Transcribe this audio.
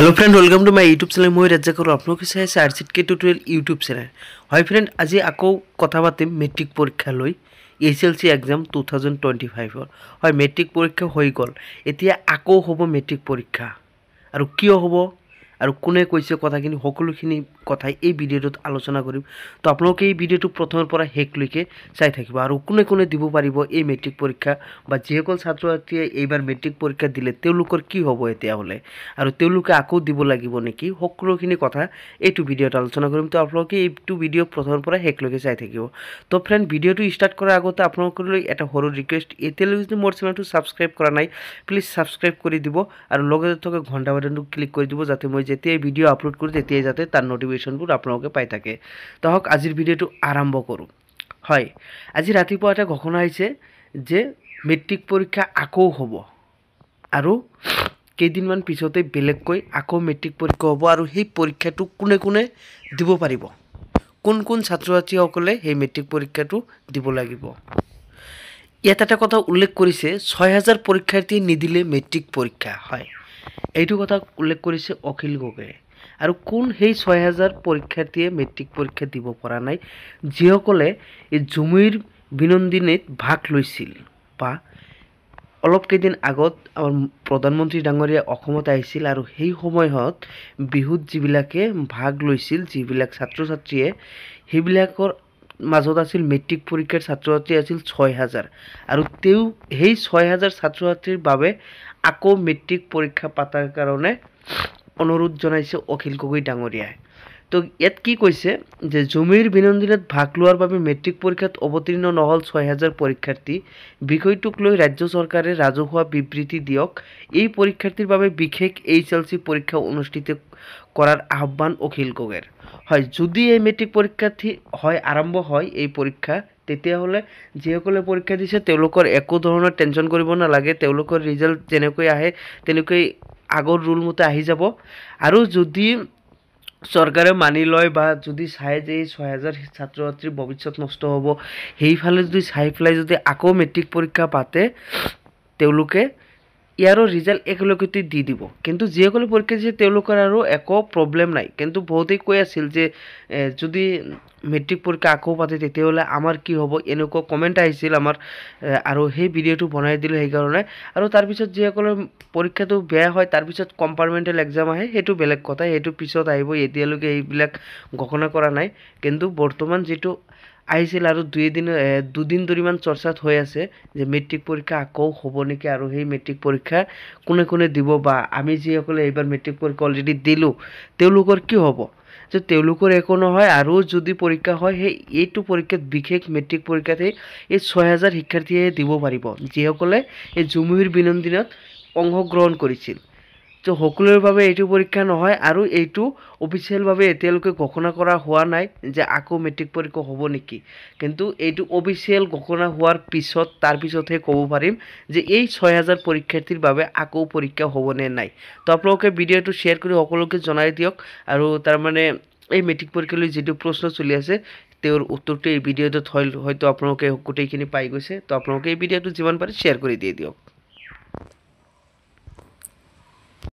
hello friend welcome to my YouTube channel मैं राजा आपलोक चाই আছে আরচিটকে টিউটোরিয়াল यूट्यूब चैनल হয় फ्रेंड আজি আকৌ কথা পাতিম মেট্ৰিক পৰীক্ষা লৈ এছএলসি এক্সাম 2025 হয় মেট্ৰিক পৰীক্ষা হৈ গল এতিয়া আকৌ হ'ব মেট্ৰিক পৰীক্ষা আৰু কিয় হ'ব আৰু কোনে কৈছে কথাখিনি সকলোখিনি কথাই এই ভিডিওত আলোচনা কৰিম তো আপোনালোকে এই ভিডিওটো প্ৰথমৰ পৰা শেষলৈকে চাই থাকিব আৰু কোনে কোনে দিব পাৰিব এই মেট্ৰিক পৰীক্ষা বা যিসকল ছাত্ৰ ছাত্ৰীয়ে এইবাৰ মেট্ৰিক পৰীক্ষা দিলে তেওঁলোকৰ কি হ'ব এতিয়া হলে আৰু তেওঁলোকে আকৌ দিব লাগিব নেকি সকলোখিনি কথা এইটো ভিডিওত আলোচনা কৰিম তো আপোনালোকে এইটো ভিডিও প্ৰথমৰ পৰা শেষলৈকে চাই থাকিব তো ফ্ৰেন্ড ভিডিওটো ষ্টাৰ্ট কৰাৰ আগতে আপোনালোকলৈ এটা সৰু ৰিকুৱেষ্ট এতিয়ালৈকে যদি মোৰ চেনেলটো সাবস্ক্ৰাইব কৰা নাই প্লিজ সাবস্ক্ৰাইব কৰি দিব আৰু লগতে থকা ঘণ্টা বাটনটো ক্লিক কৰি দিব যাতে মই যেতিয়া ভিডিও আপলোড কৰো তেতিয়াই যাতে তাৰ নোটিফিকেশনবোৰ আপোনালোকে পাই থাকে তো হক আজিৰ ভিডিওটো আৰম্ভ কৰো হয় আজি ৰাতিপুৱা এটা ঘোষণা হৈছে যে মেট্ৰিক পৰীক্ষা আকৌ হ'ব আৰু কেইদিনমান পিছতে বেলেগকৈ আকৌ মেট্ৰিক পৰীক্ষা হ'ব আৰু সেই পৰীক্ষাটো কোনে কোনে দিব পাৰিব কোন কোন ছাত্ৰ ছাত্ৰীসকলে সেই মেট্ৰিক পৰীক্ষাটো দিব লাগিব ইয়াত এটা কথা উল্লেখ কৰিছে 6000 পৰীক্ষাৰ্থী নিদিলে মেট্ৰিক পৰীক্ষা হয় এইটো কথা উল্লেখ কৰিছে অখিল গগৈয়ে আৰু কোন সেই 6000 পৰীক্ষাৰ্থীয়ে মেট্ৰিক পৰীক্ষা দিব পৰা নাই যিসকলে এই জুমিৰ বিনন্দিনীত ভাগ লৈছিল বা অলপ কেইদিন আগত আমাৰ প্ৰধানমন্ত্ৰী ডাঙৰীয়া অসমত আহিছিল আৰু সেই সময়ত বিহুত যিবিলাকে ভাগ লৈছিল যিবিলাক ছাত্ৰ ছাত্ৰীয়ে সেইবিলাকৰ মাজত আছিল মেট্ৰিক পৰীক্ষাৰ ছাত্ৰ ছাত্ৰী আছিল 6000 আৰু তেও সেই 6000 ছাত্ৰ ছাত্ৰীৰ বাবে আকৌ মেট্ৰিক পৰীক্ষা পাতাৰ কাৰণে অনুৰোধ জনাইছে অখিল গগৈ ডাঙৰীয়াই তো ইয়াত কি কৈছে যে জুমিৰ বিনন্দিনীত ভাগ লোৱাৰ বাবে মেট্ৰিক পৰীক্ষাত অৱতীৰ্ণ নহল 6000 পৰীক্ষাৰ্থী বিষয়টোক লৈ ৰাজ্য চৰকাৰে ৰাজহুৱা বিবৃতি দিয়ক এই পৰীক্ষাৰ্থীৰ বাবে বিশেষ এইচএলসি পৰীক্ষা অনুষ্ঠিত কৰাৰ আহ্বান অখিল গগৈৰ হয় যদি এই মেট্ৰিক পৰীক্ষাৰ্থী হয় আৰম্ভ হয় এই পৰীক্ষা তেতিয়া হলে যিসকলে পৰীক্ষা দিছে তেওঁলোকৰ একো ধৰণৰ টেনচন কৰিব নালাগে তেওঁলোকৰ ৰিজাল্ট যেনেকৈ আহে তেনেকৈ আগৰ ৰুল মতে আহি যাব আৰু যদি সৰকাৰে মানি লয় বা যদি চাই যে 6000 ছাত্ৰ ছাত্ৰীৰ ভৱিষ্যত নষ্ট হ'ব সেইফালে যদি চাই ফেলাই যদি আকৌ মেট্ৰিক পৰীক্ষা পাতে তেওঁলোকে ইয়াৰো ৰিজাল্ট একেলগতে দি দিব কিন্তু যিসকলে পৰীক্ষা দিছে তেওঁলোকৰ আৰু একো প্ৰবলেম নাই কিন্তু বহুতেই কৈ আছিল যে যদি মেট্ৰিক পৰীক্ষা আকৌ পাতে তেতিয়াহলে আমাৰ কি হ'ব এনেকুৱা কমেন্ট আহিছিল আমাৰ আৰু সেই ভিডিওটো বনাই দিলে সেই কাৰণে আৰু তাৰ পিছত যিসকলে পৰীক্ষাটো বেয়া হয় তাৰ পিছত কম্পাৰ্টমেন্টাল এক্সাম আহে হেতু বেলেগ কথা হেতু পিছত আহিব এতিয়ালৈকে এইবিলাক ঘোষণা কৰা নাই কিন্তু বৰ্তমান যেটো আহিছিল আৰু দুদিন ধৰিমান চৰ্চাত হৈ আছে যে মেট্ৰিক পৰীক্ষা আকৌ হ'ব নেকি আৰু সেই মেট্ৰিক পৰীক্ষা কোনে কোনে দিব বা আমি যিসকলে এইবাৰ মেট্ৰিক পৰীক্ষা অলৰেডি দিলো তেওঁলোকৰ কি হ'ব যে তেওঁলোকৰ একো নহয় আৰু যদি পৰীক্ষা হয় সেই এইটো পৰীক্ষাত বিশেষ মেট্ৰিক পৰীক্ষাতে এই 6000 শিক্ষাৰ্থীয়ে দিব পাৰিব যিসকলে এই জুমিৰ বিনন্দিনীত অংশগ্ৰহণ কৰিছিল তো সকলোৰ বাবে এইটো পৰীক্ষা নহয় আৰু এইটো অফিচিয়েল ভাবে এতিয়ালৈকে ঘোষণা কৰা হোৱা নাই যে আকৌ মেট্ৰিক পৰীক্ষা হ'ব নেকি কিন্তু এইটো অফিচিয়েল ঘোষণা হোৱাৰ পিছত তাৰ পিছতহে ক'ব পাৰিম যে এই 6000 পৰীক্ষাৰ্থীৰ বাবে আকৌ পৰীক্ষা হ'ব নে নাই তো আপোনালোকে ভিডিওটো শেয়াৰ কৰি সকলোকে জনাই দিয়ক আৰু তাৰ মানে এই মেট্ৰিক পৰীক্ষালৈ যেটো প্ৰশ্ন চলি আছে তেওঁৰ উত্তৰটো এই ভিডিওটোত হয়তো আপোনালোকে গোটেইখিনি পাই গৈছে তো আপোনালোকে এই ভিডিওটো যিমান পাৰে শেয়াৰ কৰি দি দিয়ক